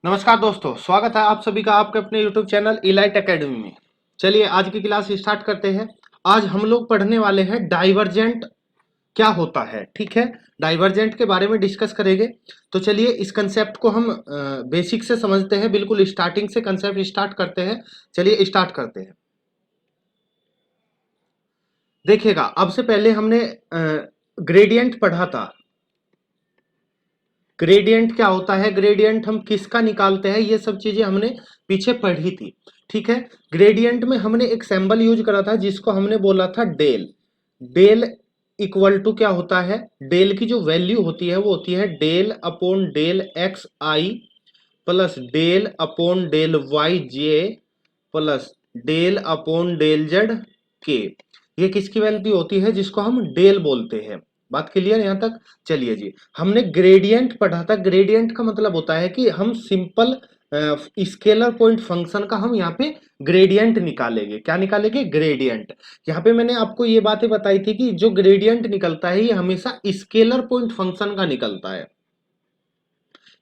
नमस्कार दोस्तों, स्वागत है आप सभी का आपके अपने YouTube चैनल इलाइट एकेडमी में। चलिए आज की क्लास स्टार्ट करते हैं। आज हम लोग पढ़ने वाले हैं डाइवर्जेंट क्या होता है। ठीक है, डाइवर्जेंट के बारे में डिस्कस करेंगे। तो चलिए इस कंसेप्ट को हम बेसिक से समझते हैं, बिल्कुल स्टार्टिंग से कंसेप्ट स्टार्ट करते हैं। चलिए स्टार्ट करते हैं। देखिएगा, अब से पहले हमने ग्रेडियंट पढ़ा था। ग्रेडियंट क्या होता है, ग्रेडियंट हम किसका निकालते हैं, ये सब चीजें हमने पीछे पढ़ी थी। ठीक है, ग्रेडियंट में हमने एक सिंबल यूज करा था जिसको हमने बोला था डेल। डेल इक्वल टू क्या होता है, डेल की जो वैल्यू होती है वो होती है डेल अपॉन डेल एक्स आई plus del upon del Y J plus del upon del Z के। ये किसकी वैल्यू होती है, जिसको हम डेल बोलते हैं। बात क्लियर यहां तक। चलिए जी, हमने ग्रेडियंट पढ़ा था। ग्रेडियंट का मतलब होता है कि हम सिंपल स्केलर पॉइंट फंक्शन का हम यहाँ पे ग्रेडियंट निकालेंगे। क्या निकालेंगे, ग्रेडियंट। यहाँ पे मैंने आपको ये बातें बताई थी कि जो ग्रेडियंट निकलता है ये हमेशा स्केलर पॉइंट फंक्शन का निकलता है,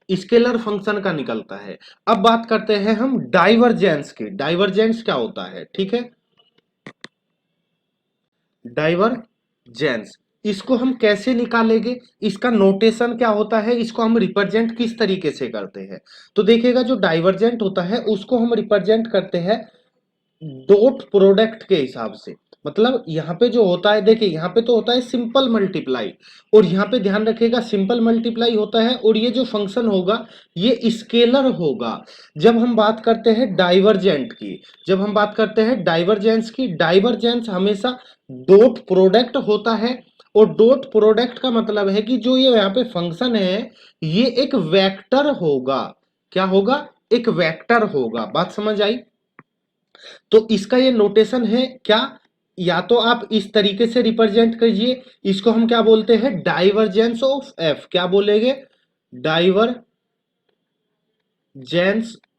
स्केलर फंक्शन का निकलता है। अब बात करते हैं हम डाइवर्जेंस की। डाइवर्जेंस क्या होता है, ठीक है, डाइवर्जेंस इसको हम कैसे निकालेंगे, इसका नोटेशन क्या होता है, इसको हम रिप्रेजेंट किस तरीके से करते हैं। तो देखिएगा, जो डाइवर्जेंट होता है उसको हम रिप्रेजेंट करते हैं डॉट प्रोडक्ट के हिसाब से। मतलब यहाँ पे जो होता है, देखिए यहाँ पे तो होता है सिंपल मल्टीप्लाई, और यहाँ पे ध्यान रखिएगा सिंपल मल्टीप्लाई होता है और ये जो फंक्शन होगा ये स्केलर होगा। जब हम बात करते हैं डाइवर्जेंट की, जब हम बात करते हैं डाइवर्जेंस की, डाइवर्जेंस हमेशा डॉट प्रोडक्ट होता है। और डॉट प्रोडक्ट का मतलब है कि जो ये यहाँ पे फंक्शन है ये एक वेक्टर होगा। क्या होगा, एक वेक्टर होगा। बात समझ आई। तो इसका ये नोटेशन है क्या, या तो आप इस तरीके से रिप्रेजेंट कीजिए, इसको हम क्या बोलते हैं, डाइवर्जेंस ऑफ एफ। क्या बोलेंगे, डाइवर्जेंस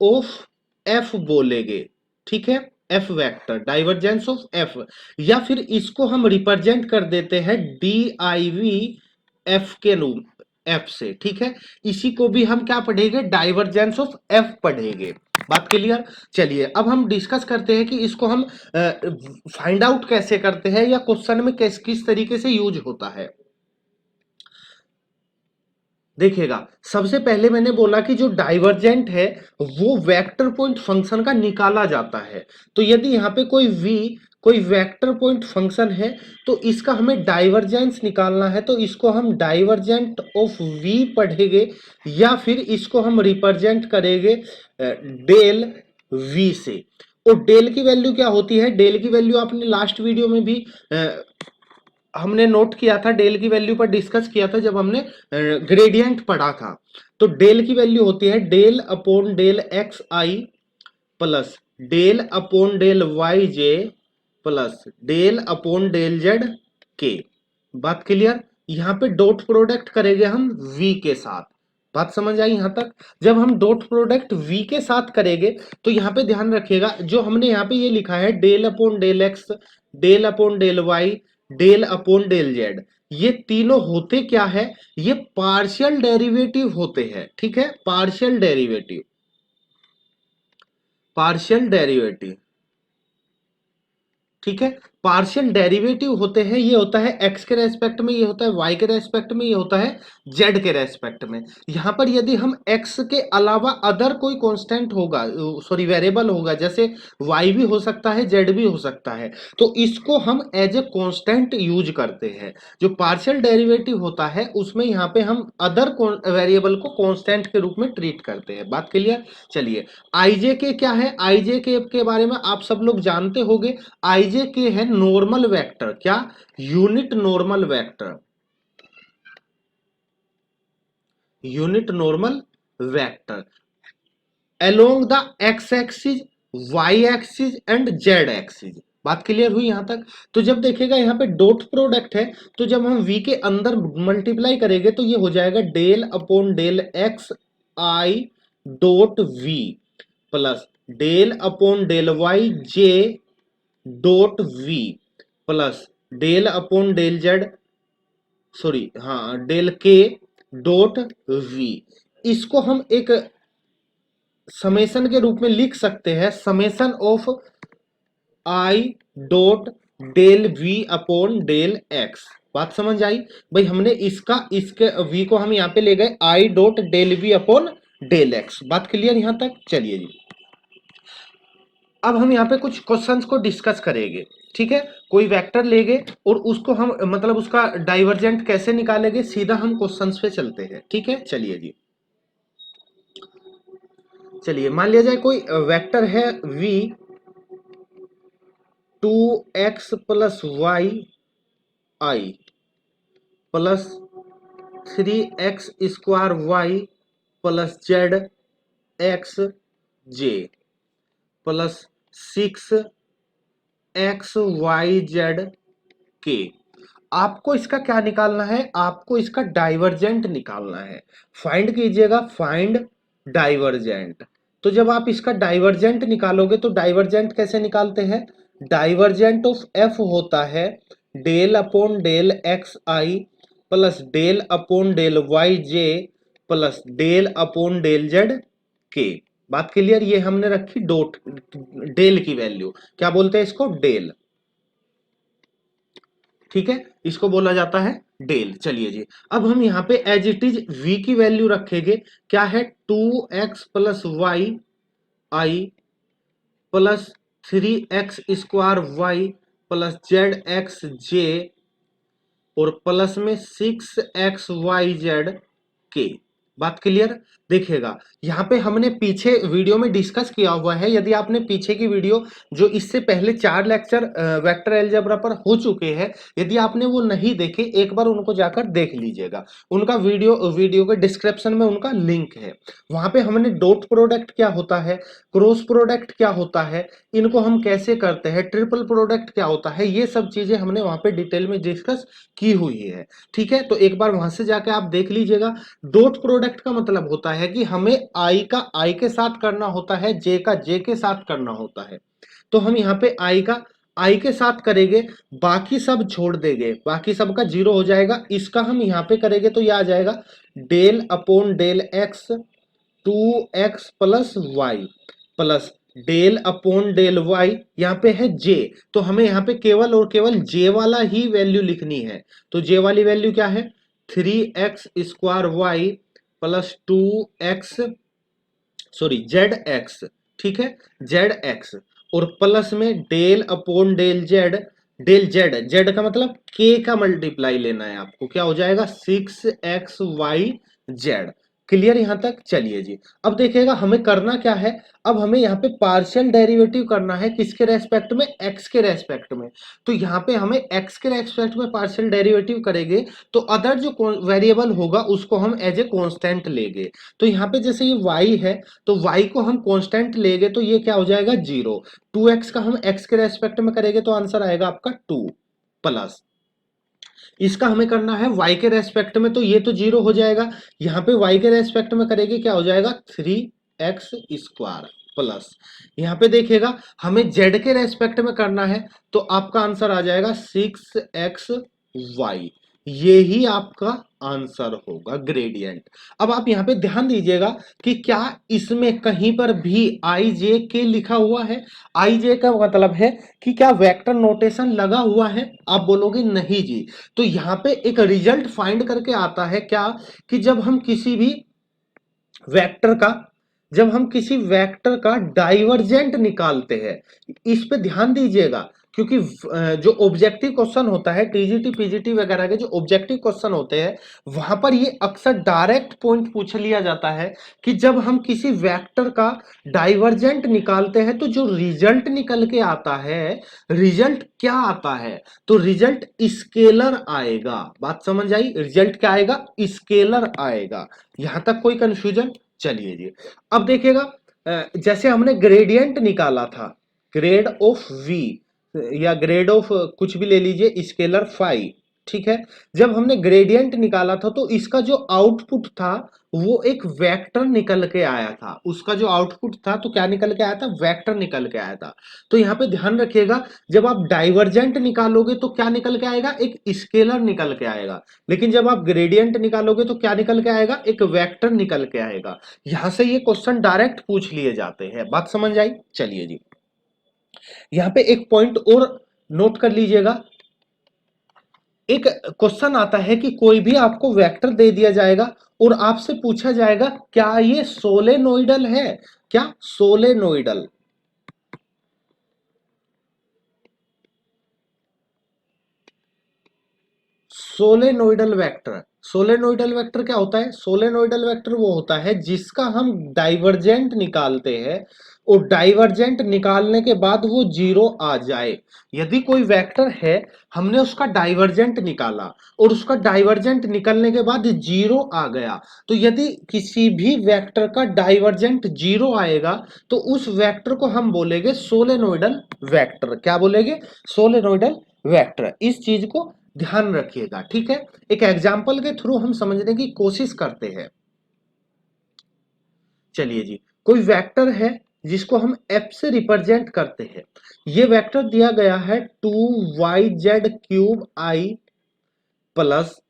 ऑफ एफ बोलेंगे। ठीक है, F vector, divergence of F. या फिर इसको हम रिप्रेजेंट कर देते हैं डी आई वी एफ के रूप एफ से। ठीक है, इसी को भी हम क्या पढ़ेंगे, डाइवर्जेंस ऑफ एफ पढ़ेंगे। बात क्लियर। चलिए अब हम डिस्कस करते हैं कि इसको हम फाइंड आउट कैसे करते हैं या क्वेश्चन में किस तरीके से यूज होता है। देखिएगा, सबसे पहले मैंने बोला कि जो डाइवर्जेंट है वो वेक्टर पॉइंट फंक्शन का निकाला जाता है। तो यदि यहाँ पे कोई वेक्टर पॉइंट फंक्शन है तो इसका हमें डाइवर्जेंस निकालना है, तो इसको हम डाइवर्जेंट ऑफ v पढ़ेंगे, या फिर इसको हम रिप्रेजेंट करेंगे डेल v से। और डेल की वैल्यू क्या होती है, डेल की वैल्यू आपने लास्ट वीडियो में भी हमने नोट किया था, डेल की वैल्यू पर डिस्कस किया था जब हमने ग्रेडियंट पढ़ा था। तो डेल की वैल्यू होती है डेल अपॉन डेल एक्स आई plus del upon del Y J plus del upon del Z के। बात क्लियर। यहाँ पे डॉट प्रोडक्ट करेंगे हम v के साथ। बात समझ आई यहां तक। जब हम डॉट प्रोडक्ट v के साथ करेंगे तो यहाँ पे ध्यान रखिएगा, जो हमने यहाँ पे ये लिखा है del upon del x, del upon del y, del upon del z, ये तीनों होते क्या है, ये पार्शियल डेरिवेटिव होते हैं। ठीक है, पार्शियल डेरिवेटिव, पार्शियल डेरिवेटिव। ठीक है, पार्शियल डेरिवेटिव होते हैं, ये होता है x के रेस्पेक्ट में, ये होता है y के रेस्पेक्ट में, ये होता है z के रेस्पेक्ट में। यहां पर यदि हम x के अलावा अदर कोई कांस्टेंट होगा, सॉरी वेरिएबल होगा, जैसे y भी हो सकता है z भी हो सकता है, तो इसको हम एज ए कांस्टेंट यूज करते हैं। जो पार्शियल डेरिवेटिव होता है उसमें यहाँ पे हम अदर वेरिएबल को कांस्टेंट के रूप में ट्रीट करते हैं। बात क्लियर। चलिए, आई के क्या है, आई के बारे में आप सब लोग जानते होंगे। आईजे के है नॉर्मल वेक्टर। क्या, unit normal vector, unit normal vector along the x axis, y axis and z axis. बात क्लियर हुई यहां तक। तो जब देखेगा यहाँ पे डॉट प्रोडक्ट है, तो जब हम v के अंदर मल्टीप्लाई करेंगे तो ये हो जाएगा del upon del x i dot v plus del upon del Y j dot v plus del upon del z, sorry हाँ डेल के डॉट v। इसको हम एक समेशन के रूप में लिख सकते हैं, summation of i dot del v upon del x. बात समझ आई भाई? हमने इसके वी को हम यहाँ पे ले गए i dot del v upon del x. बात क्लियर यहां तक? चलिए जी, अब हम यहाँ पे कुछ क्वेश्चंस को डिस्कस करेंगे। ठीक है, कोई वेक्टर लेंगे और उसको हम मतलब उसका डाइवर्जेंट कैसे निकालेंगे, सीधा हम क्वेश्चंस पे चलते हैं। ठीक है, चलिए जी, चलिए मान लिया जाए कोई वेक्टर है v 2x plus Y I plus 3x square Y plus Z X J plus 6 XYZ के। आपको इसका क्या निकालना है? आपको इसका डाइवर्जेंट निकालना है। फाइंड कीजिएगा, फाइंड डाइवर्जेंट। तो जब आप इसका डाइवर्जेंट निकालोगे तो डाइवर्जेंट कैसे निकालते हैं? डाइवर्जेंट ऑफ एफ होता है डेल अपॉन डेल एक्स आई plus del upon del Y J plus del upon del Z के। बात क्लियर? ये हमने रखी डॉट डेल की वैल्यू, क्या बोलते हैं इसको? डेल। ठीक है, इसको बोला जाता है डेल। चलिए जी, अब हम यहाँ पे एज इट इज v की वैल्यू रखेंगे। क्या है? 2x plus Y I plus 3x square Y plus Z X J और प्लस में 6XYZ के। बात क्लियर? देखिएगा, यहाँ पे हमने पीछे वीडियो में डिस्कस किया हुआ है। यदि आपने पीछे की वीडियो जो इससे पहले 4 लेक्चर वेक्टर अलजेब्रा पर हो चुके हैं, यदि आपने वो नहीं देखे, एक बार उनको जाकर देख लीजिएगा। उनका वीडियो के डिस्क्रिप्शन में उनका लिंक है। वहां पे हमने डॉट प्रोडक्ट क्या होता है, क्रॉस प्रोडक्ट क्या होता है, इनको हम कैसे करते हैं, ट्रिपल प्रोडक्ट क्या होता है, ये सब चीजें हमने वहां पे डिटेल में डिस्कस की हुई है। ठीक है, तो एक बार वहां से जाके आप देख लीजिएगा। डॉट प्रोडक्ट का मतलब होता है कि हमें आई का आई के साथ करना होता है, जे का जे के साथ करना होता है। तो हम यहाँ पे आई का आई के साथ करेंगे, बाकी सब छोड़ देंगे, बाकी सब का जीरो हो जाएगा। इसका हम यहाँ पे करेंगे तो यह आ जाएगा del upon del x 2x plus y plus del upon del y, यहाँ पे है जे, तो हमें यहाँ पे केवल और केवल जे वाला ही वैल्यू लिखनी है। तो जे वाली वैल्यू क्या है? 3x square Y plus 2x, sorry z x. ठीक है, जेड एक्स और प्लस में del upon del z. Del z, z का मतलब के का मल्टीप्लाई लेना है आपको, क्या हो जाएगा? 6XYZ। क्लियर यहां तक? चलिए जी, अब देखिएगा हमें करना क्या है। अब हमें यहाँ पे पार्शियल डेरिवेटिव करना है, किसके रेस्पेक्ट में? एक्स के रेस्पेक्ट में। तो यहाँ पे हमें एक्स के रेस्पेक्ट में पार्शियल डेरिवेटिव करेंगे तो अदर जो वेरिएबल होगा उसको हम एज ए कांस्टेंट लेंगे। तो यहाँ पे जैसे ये y है, तो y को हम कांस्टेंट लेंगे तो ये क्या हो जाएगा? 0। 2x का हम x के रेस्पेक्ट में करेंगे तो आंसर आएगा आपका 2 प्लस, इसका हमें करना है y के रेस्पेक्ट में, तो ये तो 0 हो जाएगा। यहाँ पे y के रेस्पेक्ट में करेंगे, क्या हो जाएगा? 3x स्क्वायर प्लस, यहाँ पे देखिएगा हमें z के रेस्पेक्ट में करना है तो आपका आंसर आ जाएगा 6XY। ये ही आपका आंसर होगा, ग्रेडियंट। अब आप यहाँ पे ध्यान दीजिएगा कि क्या इसमें कहीं पर भी आई जे के लिखा हुआ है? आई जे का मतलब है कि क्या वेक्टर नोटेशन लगा हुआ है? आप बोलोगे नहीं जी। तो यहाँ पे एक रिजल्ट फाइंड करके आता है क्या, कि जब हम किसी भी वेक्टर का जब हम किसी वेक्टर का डाइवर्जेंट निकालते हैं, इस पे ध्यान दीजिएगा, क्योंकि जो ऑब्जेक्टिव क्वेश्चन होता है, टीजीटी पीजीटी वगैरह के जो ऑब्जेक्टिव क्वेश्चन होते हैं, वहां पर ये अक्सर डायरेक्ट पॉइंट पूछ लिया जाता है कि जब हम किसी वेक्टर का डाइवर्जेंट निकालते हैं तो जो रिजल्ट निकल के आता है, रिजल्ट क्या आता है? तो रिजल्ट स्केलर आएगा। बात समझ आई? रिजल्ट क्या आएगा? स्केलर आएगा। यहां तक कोई कंफ्यूजन? चलिए जी, अब देखिएगा जैसे हमने ग्रेडियंट निकाला था, ग्रेड ऑफ v या ग्रेड ऑफ कुछ भी ले लीजिए, स्केलर फाई। ठीक है। जब हमने ग्रेडियंट निकाला था तो इसका जो आउटपुट था वो एक वेक्टर निकल के आया था, उसका जो आउटपुट था तो क्या निकल के आया था, वेक्टर निकल के आया था। तो यहाँ पे ध्यान रखिएगा, जब आप डाइवर्जेंट निकालोगे तो क्या निकल के आएगा, एक स्केलर निकल के आएगा, लेकिन जब आप ग्रेडियंट निकालोगे तो क्या निकल के आएगा, एक वेक्टर निकल के आएगा। यहां से ये क्वेश्चन डायरेक्ट पूछ लिए जाते हैं, बात समझ आई। चलिए जी, यहाँ पे एक पॉइंट और नोट कर लीजिएगा। एक क्वेश्चन आता है कि कोई भी आपको वेक्टर दे दिया जाएगा और आपसे पूछा जाएगा क्या ये सोलेनोइडल है, क्या solenoidal, solenoidal vector. Solenoidal vector क्या होता है, सोलेनोइडल वेक्टर वो होता है जिसका हम डाइवर्जेंट निकालते हैं और डाइवर्जेंट निकालने के बाद वो जीरो आ जाए। यदि कोई वेक्टर है, हमने उसका डाइवर्जेंट निकाला और उसका डाइवर्जेंट निकलने के बाद जीरो आ गया, तो यदि किसी भी वेक्टर का डाइवर्जेंट जीरो आएगा तो उस वेक्टर को हम बोलेंगे सोलेनोइडल वेक्टर। क्या बोलेंगे, सोलेनोइडल वेक्टर। इस चीज को ध्यान रखिएगा, ठीक है। एक एग्जाम्पल के थ्रू हम समझने की कोशिश करते हैं। चलिए जी, कोई वेक्टर है जिसको हम एफ से रिप्रेजेंट करते हैं। ये वेक्टर दिया गया है 2yz³ plus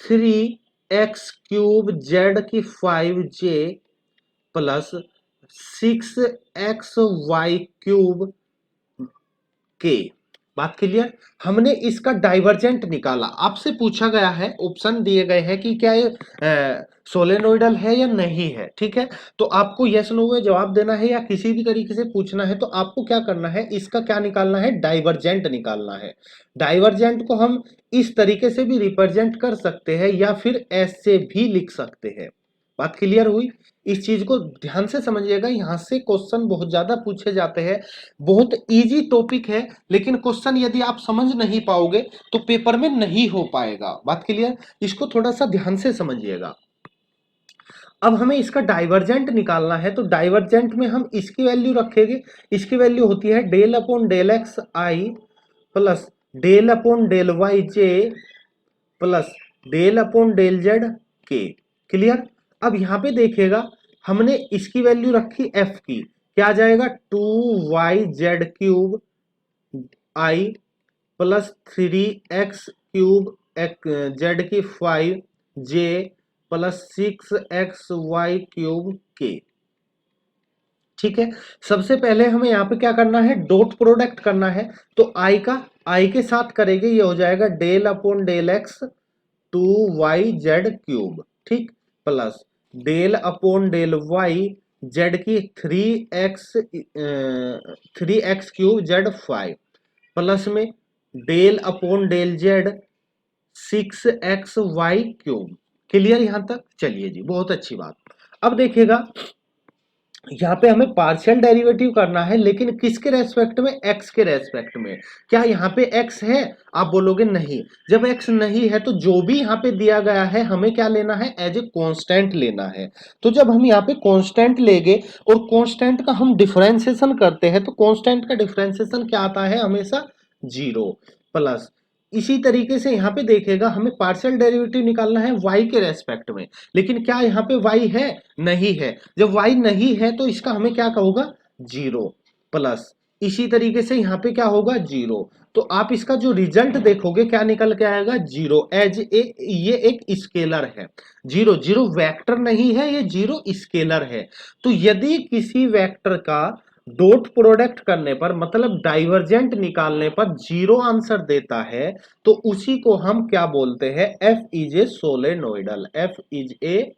3x³ plus 6xy³ के। बात क्लियर। हमने इसका डाइवर्जेंट निकाला, आपसे पूछा गया है, ऑप्शन दिए गए हैं कि क्या ये सोलेनोइडल है या नहीं है, ठीक है। तो आपको यस नो में जवाब देना है या किसी भी तरीके से पूछना है तो आपको क्या करना है, इसका क्या निकालना है, डाइवर्जेंट निकालना है। डाइवर्जेंट को हम इस तरीके से भी रिप्रेजेंट कर सकते हैं या फिर ऐसे भी लिख सकते हैं। बात क्लियर हुई। इस चीज को ध्यान से समझिएगा, यहां से क्वेश्चन बहुत ज्यादा पूछे जाते हैं। बहुत इजी टॉपिक है, लेकिन क्वेश्चन यदि आप समझ नहीं पाओगे तो पेपर में नहीं हो पाएगा। बात क्लियर, इसको थोड़ा सा ध्यान से समझिएगा। अब हमें इसका डाइवर्जेंट निकालना है, तो डाइवर्जेंट में हम इसकी वैल्यू रखेंगे। इसकी वैल्यू होती है डेल अपॉन डेल एक्स आई plus del upon del Y J plus del upon del Z के। क्लियर। अब यहां पे देखिएगा, हमने इसकी वैल्यू रखी एफ की, क्या आ जाएगा 2yz³ आई plus 3x³ z³ plus 6xy³ के। ठीक है। सबसे पहले हमें यहाँ पे क्या करना है, डॉट प्रोडक्ट करना है। तो आई के साथ करेंगे, ये हो जाएगा del upon del x 2yz³, ठीक, plus del upon del y z की 3x³ प्लस में del upon del z 6xy³। Clear यहां तक। चलिए जी, बहुत अच्छी बात। अब देखिएगा, यहाँ पे हमें पार्शियल डेरिवेटिव करना है, लेकिन किसके रेस्पेक्ट में, x के रेस्पेक्ट में। क्या यहाँ पे x है, आप बोलोगे नहीं। जब x नहीं है तो जो भी यहाँ पे दिया गया है हमें क्या लेना है, एज ए कांस्टेंट लेना है। तो जब हम यहाँ पे कांस्टेंट लेंगे और कांस्टेंट का हम डिफरेंशिएशन करते हैं तो कांस्टेंट का डिफरेंशिएशन क्या आता है, हमेशा 0 प्लस। इसी तरीके से यहाँ पे देखेगा, हमें पार्शियल डेरिवेटिव निकालना है y के रेस्पेक्ट में, लेकिन क्या यहाँ पे y है, नहीं है। जब y नहीं है तो इसका हमें क्या होगा, 0 प्लस। इसी तरीके से यहाँ पे क्या होगा, 0। तो आप इसका जो रिजल्ट देखोगे क्या निकल के आएगा, 0 एज ए, ये एक स्केलर है। 0 0 वेक्टर नहीं है, ये 0 स्केलर है। तो यदि किसी वेक्टर का डॉट प्रोडक्ट करने पर, मतलब डाइवर्जेंट निकालने पर 0 आंसर देता है तो उसी को हम क्या बोलते हैं, F is a solenoidal, F is a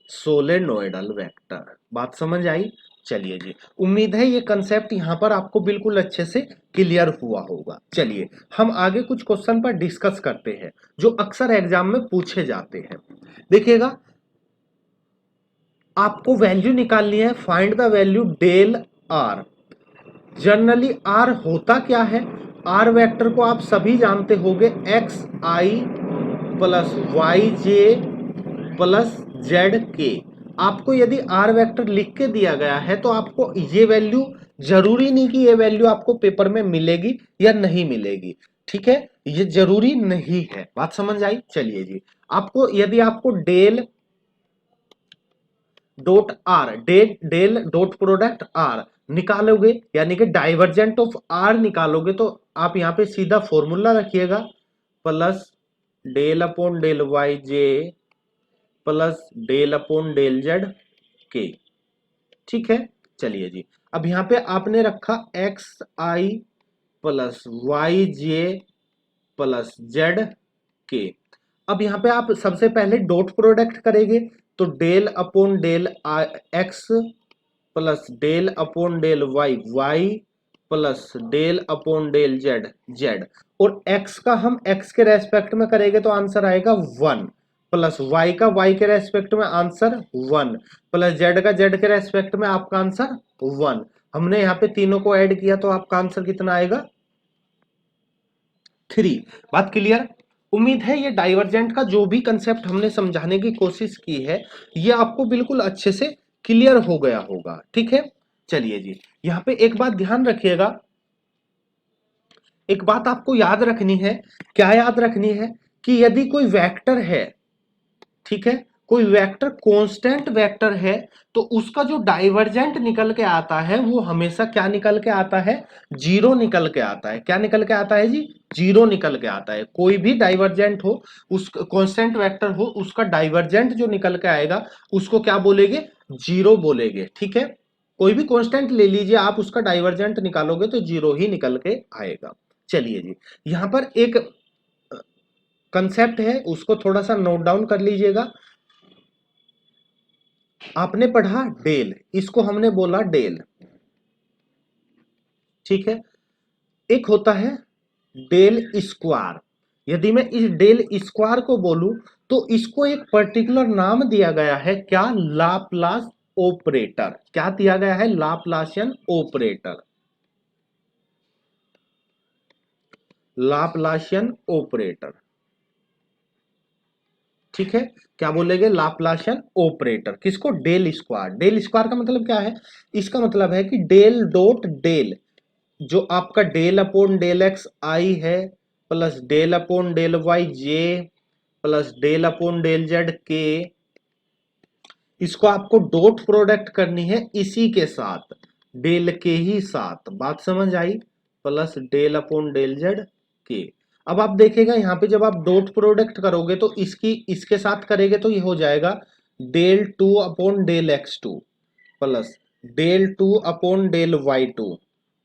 solenoidal vector. बात समझ आई। चलिए जी, उम्मीद है ये कंसेप्ट यहां पर आपको बिल्कुल अच्छे से क्लियर हुआ होगा। चलिए हम आगे कुछ क्वेश्चन पर डिस्कस करते हैं जो अक्सर एग्जाम में पूछे जाते हैं। देखिएगा, आपको वैल्यू निकालनी है, find the value del r. Generally r होता क्या है, आर वेक्टर को आप सभी जानते होंगे, एक्स आई plus Y J plus Z के। आपको यदि आर वेक्टर लिख के दिया गया है तो आपको ये वैल्यू, जरूरी नहीं कि ये वैल्यू आपको पेपर में मिलेगी या नहीं मिलेगी। ठीक है, ये जरूरी नहीं है। बात समझ आई? चलिए जी, आपको यदि आपको del dot r, del dot product r निकालोगे, यानी कि डाइवर्जेंट ऑफ आर निकालोगे, तो आप यहां पे सीधा फॉर्मूला रखिएगा, plus del upon del Y J plus del upon del Z के। ठीक है, चलिए जी, अब यहां पे आपने रखा एक्स आई plus Y J plus Z के। अब यहां पे आप सबसे पहले डॉट प्रोडक्ट करेंगे, तो del upon del x plus del upon del y y plus del upon del z z. और एक्स का हम एक्स के रेस्पेक्ट में करेंगे तो आंसर आएगा 1, प्लस वाई का वाई के रेस्पेक्ट में आंसर 1, प्लस जेड का जेड के रेस्पेक्ट में आपका आंसर 1। हमने यहाँ पे तीनों को ऐड किया तो आपका आंसर कितना आएगा? 3। बात क्लियर? उम्मीद है ये डाइवर्जेंट का जो भी कंसेप्ट हमने समझाने की कोशिश की है, ये आपको बिल्कुल अच्छे से क्लियर हो गया होगा। ठीक है, चलिए जी, यहां पे एक बात ध्यान रखिएगा, एक बात आपको याद रखनी है। क्या याद रखनी है? कि यदि कोई वेक्टर है, ठीक है, कोई वेक्टर कांस्टेंट वेक्टर है, तो उसका जो डाइवर्जेंट निकल के आता है वो हमेशा क्या निकल के आता है? जीरो निकल के आता है। क्या निकल के आता है जी? जीरो निकल के आता है। कोई भी डाइवर्जेंट हो, उस कांस्टेंट वेक्टर हो, उसका डाइवर्जेंट जो निकल के आएगा उसको क्या बोलेंगे? जीरो बोलेंगे। ठीक है, कोई भी कांस्टेंट ले लीजिए आप, उसका डाइवर्जेंट निकालोगे तो जीरो ही निकल के आएगा। चलिए जी, यहां पर एक कंसेप्ट है, उसको थोड़ा सा नोट डाउन कर लीजिएगा। आपने पढ़ा डेल, इसको हमने बोला डेल। ठीक है, एक होता है डेल स्क्वायर। यदि मैं इस डेल स्क्वायर को बोलूं तो इसको एक पर्टिकुलर नाम दिया गया है, क्या? Laplace operator. क्या दिया गया है? Laplacian operator. Laplacian operator. ठीक है, क्या बोलेंगे? Laplacian operator. किसको? Del square. डेल स्क्वायर का मतलब क्या है? इसका मतलब है कि डेल डॉट डेल, जो आपका del upon del x I है, plus del upon del Y J plus del upon del Z के, इसको आपको डॉट प्रोडक्ट करनी है इसी के साथ, डेल के ही साथ। बात समझ आई? Plus del upon del Z के। अब आप देखेगा यहां पे जब आप डॉट प्रोडक्ट करोगे तो इसकी इसके साथ करेंगे तो ये हो जाएगा del two upon del x two plus del two upon del y two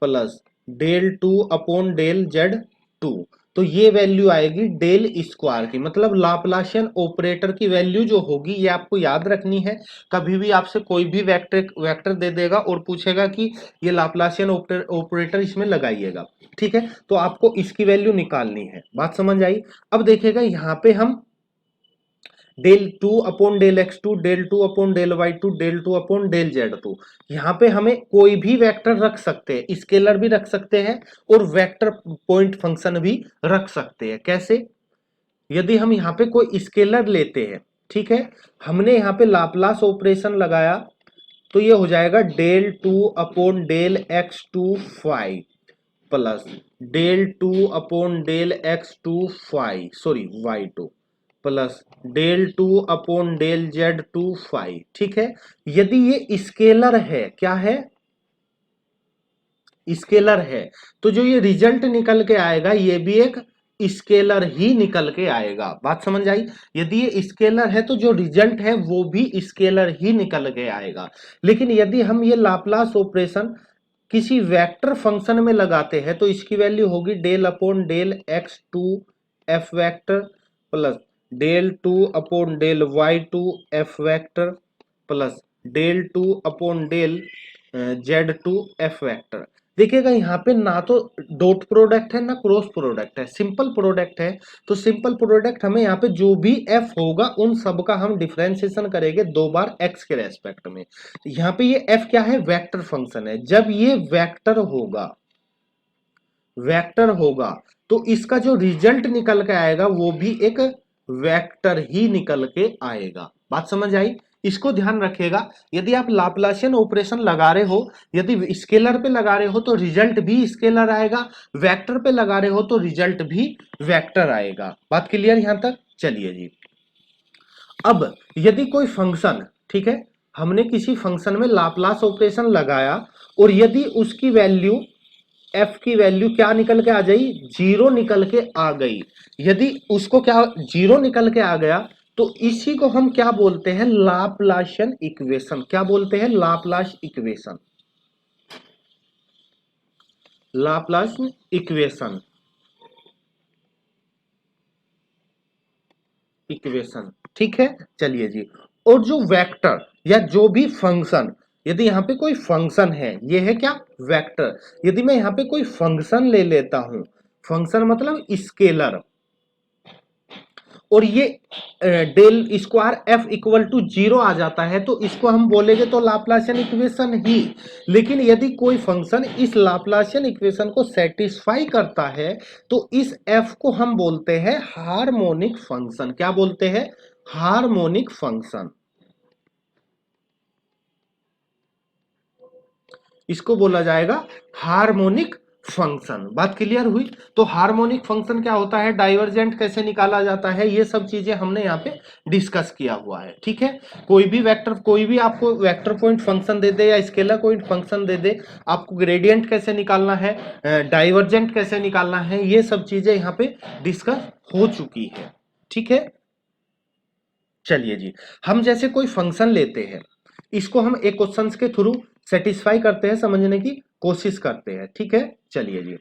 plus del two upon del z two. तो ये वैल्यू आएगी डेल स्क्वायर की, मतलब लाप्लासियन ऑपरेटर की वैल्यू जो होगी ये आपको याद रखनी है। कभी भी आपसे कोई भी वेक्टर वेक्टर दे देगा और पूछेगा कि ये लाप्लासियन ऑपरेटर इसमें लगाइएगा। ठीक है, तो आपको इसकी वैल्यू निकालनी है। बात समझ आई? अब देखिएगा यहाँ पे हम del two upon del x two, del two upon del y two, del two upon del z two, यहाँ पे हमें कोई भी वेक्टर रख सकते हैं, स्केलर भी रख सकते हैं और वेक्टर पॉइंट फंक्शन भी रख सकते हैं। कैसे? यदि हम यहाँ पे कोई स्केलर लेते हैं, ठीक है, हमने यहाँ पे लाप्लास ऑपरेशन लगाया तो ये हो जाएगा del two upon del x two five plus del two upon del x two five, sorry y two, plus del two upon del z two five. ठीक है, यदि ये स्केलर है, क्या है? स्केलर है, तो जो ये रिजल्ट निकल के आएगा ये भी एक स्केलर ही निकल के आएगा। बात समझ आई? यदि ये स्केलर है तो जो रिजल्ट है वो भी स्केलर ही निकल के आएगा। लेकिन यदि हम ये लाप्लास ऑपरेशन किसी वेक्टर फंक्शन में लगाते हैं तो इसकी वैल्यू होगी del upon del x two f vector plus del two upon del y two f vector plus del two upon del z two f vector. देखिएगा यहाँ पे ना तो डॉट प्रोडक्ट है ना क्रॉस प्रोडक्ट है, सिंपल प्रोडक्ट है। तो सिंपल प्रोडक्ट हमें यहाँ पे जो भी एफ होगा उन सब का हम डिफरेंशिएशन करेंगे दो बार एक्स के रेस्पेक्ट में। यहाँ पे ये एफ क्या है? वेक्टर फंक्शन है। जब ये वेक्टर होगा, वेक्टर होगा तो इसका जो रिजल्ट निकल के आएगा वो भी एक वेक्टर ही निकल के आएगा। बात समझ आई? इसको ध्यान रखिएगा, यदि आप लाप्लासियन ऑपरेशन लगा रहे हो, यदि स्केलर पे लगा रहे हो तो रिजल्ट भी स्केलर आएगा, वेक्टर पे लगा रहे हो तो रिजल्ट भी वेक्टर आएगा। बात क्लियर यहां तक? चलिए जी, अब यदि कोई फंक्शन, ठीक है, हमने किसी फंक्शन में लाप्लास ऑपरेशन लगाया और यदि उसकी वैल्यू एफ की वैल्यू क्या निकल के आ गई, जीरो निकल के आ गई, यदि उसको क्या जीरो निकल के आ गया तो इसी को हम क्या बोलते हैं, लाप्लाशियन इक्वेशन। क्या बोलते हैं? Laplace equation, Laplace equation, equation, ठीक है। चलिए जी, और जो वेक्टर या जो भी फंक्शन, यदि यहां पे कोई फंक्शन है, ये है क्या, वेक्टर। यदि मैं यहां पे कोई फंक्शन ले लेता हूं, फंक्शन मतलब स्केलर, और ये del square F equal to zero आ जाता है, तो इसको हम बोलेंगे तो लाप्लासियन इक्वेशन ही। लेकिन यदि कोई फंक्शन इस लाप्लासियन इक्वेशन को सेटिस्फाई करता है तो इस एफ को हम बोलते हैं हार्मोनिक फंक्शन। क्या बोलते हैं? Harmonic function. इसको बोला जाएगा हार्मोनिक फंक्शन। बात क्लियर हुई? तो हार्मोनिक फंक्शन क्या होता है, डाइवर्जेंट कैसे निकाला जाता है, ये सब चीजें हमने यहाँ पे डिस्कस किया हुआ है, ठीक है। कोई भी वेक्टर, कोई भी आपको वेक्टर पॉइंट फंक्शन दे दे या स्केलर पॉइंट फंक्शन दे दे, आपको ग्रेडियंट कैसे निकालना है, डाइवर्जेंट कैसे निकालना है, ये सब चीजें यहाँ पे डिस्कस हो चुकी है, ठीक है। चलिए जी, हम जैसे कोई फंक्शन लेते हैं, इसको हम एक क्वेश्चन के थ्रू सेटिस्फाई करते हैं, समझने की कोशिश करते हैं, ठीक है। चलिए जी,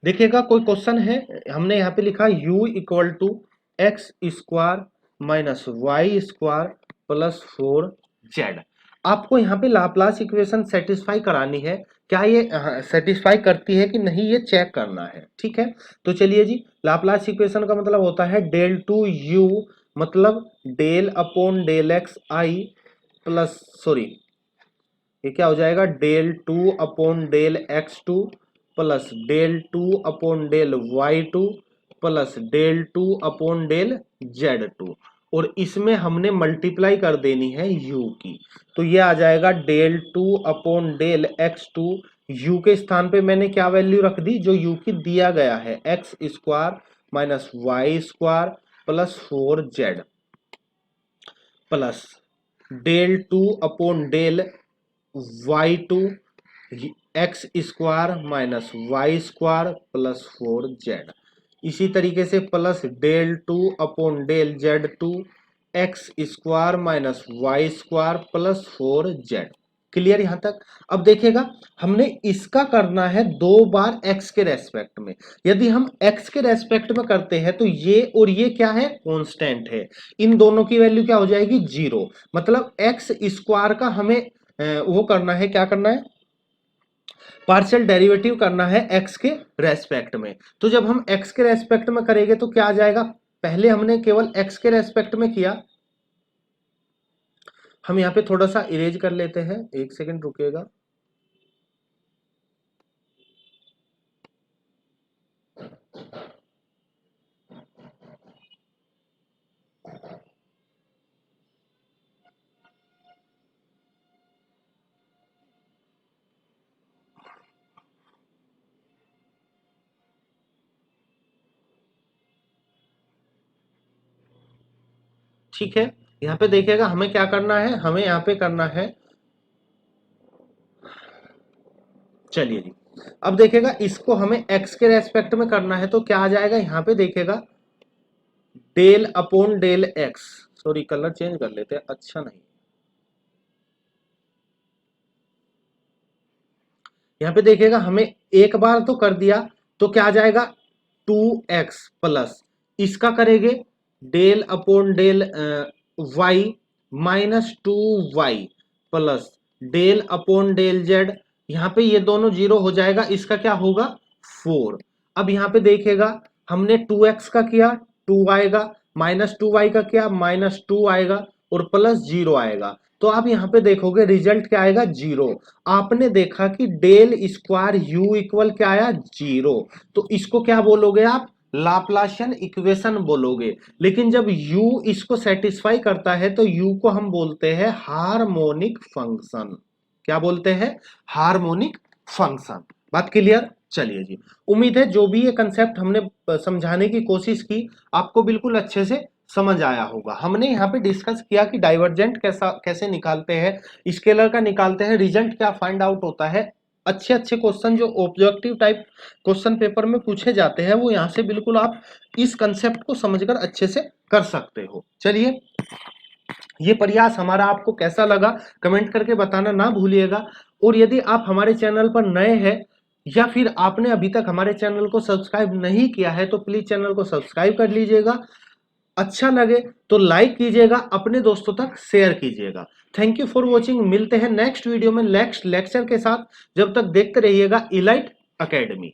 देखिएगा कोई क्वेश्चन है, हमने यहाँ पे लिखा u equal to x square minus y square plus 4z। आपको यहाँ पे लाप्लास इक्वेशन सेटिस्फाई करानी है, क्या ये सेटिस्फाई करती है कि नहीं, ये चेक करना है, ठीक है। तो चलिए जी, लाप्लास इक्वेशन का मतलब होता है डेल टू यू, मतलब डेल अपॉन डेल एक्स आई प्लस, सॉरी, ये क्या हो जाएगा, del two upon del x two plus del two upon del y two plus del two upon del z two, और इसमें हमने मल्टीप्लाई कर देनी है u की, तो ये आ जाएगा del two upon del x two. u के स्थान पे मैंने क्या वैल्यू रख दी, जो u की दिया गया है, x square minus y square plus 4z plus del two upon del y two x square minus y square plus 4z, इसी तरीके से plus del two upon del z two x square minus y square plus 4z। Clear यहां तक? अब देखिएगा, हमने इसका करना है 2 बार x के रेस्पेक्ट में। यदि हम x के रेस्पेक्ट में करते हैं तो ये और ये क्या है, कांस्टेंट है, इन दोनों की वैल्यू क्या हो जाएगी, 0। मतलब x स्क्वायर का हमें वो करना है, क्या करना है, पार्शियल डेरिवेटिव करना है x के रेस्पेक्ट में। तो जब हम x के रेस्पेक्ट में करेंगे तो क्या आ जाएगा, पहले हमने केवल x के रेस्पेक्ट में किया, हम यहां पे थोड़ा सा इरेज कर लेते हैं, एक सेकंड रुकिएगा। ठीक है, यहाँ पे देखिएगा हमें क्या करना है, हमें यहाँ पे करना है, चलिए जी, अब देखिएगा इसको हमें x के रेस्पेक्ट में करना है, तो क्या आ जाएगा, यहाँ पे देखिएगा del upon del x, sorry colour change कर लेते हैं, अच्छा नहीं, यहाँ पे देखिएगा हमें एक बार तो कर दिया, तो क्या आ जाएगा 2x प्लस, इसका करेंगे del upon del y minus 2y plus del upon del z, यहाँ पे ये दोनों जीरो हो जाएगा, इसका क्या होगा 4। अब यहाँ पे देखिएगा हमने 2x का किया 2 आएगा, माइनस 2y का किया माइनस 2 आएगा, और प्लस 0 आएगा, तो आप यहाँ पे देखोगे रिजल्ट क्या आएगा, 0। आपने देखा कि डेल स्क्वायर u इक्वल क्या आया, 0, तो इसको क्या बोलोगे आप, लाप्लाशियन इक्वेशन बोलोगे, लेकिन जब u इसको सेटिस्फाई करता है तो u को हम बोलते हैं हार्मोनिक फंक्शन। क्या बोलते हैं? Harmonic function. बात क्लियर? चलिए जी, उम्मीद है जो भी ये कंसेप्ट हमने समझाने की कोशिश की आपको बिल्कुल अच्छे से समझ आया होगा। हमने यहाँ पे डिस्कस किया कि डाइवर्जेंट कैसे निकालते हैं, स्केलर का निकालते हैं, रिजल्ट क्या फाइंड आउट होता है। अच्छे अच्छे क्वेश्चन जो ऑब्जेक्टिव टाइप क्वेश्चन पेपर में पूछे जाते हैं वो यहाँ से बिल्कुल आप इस कंसेप्ट को समझकर अच्छे से कर सकते हो। चलिए, ये प्रयास हमारा आपको कैसा लगा कमेंट करके बताना ना भूलिएगा। और यदि आप हमारे चैनल पर नए हैं या फिर आपने अभी तक हमारे चैनल को सब्सक्राइब नहीं किया है तो प्लीज चैनल को सब्सक्राइब कर लीजिएगा। अच्छा लगे तो लाइक कीजिएगा, अपने दोस्तों तक शेयर कीजिएगा। Thank you for watching. मिलते हैं नेक्स्ट वीडियो में नेक्स्ट लेक्चर के साथ। जब तक देखते रहिएगा इलाइट एकेडमी।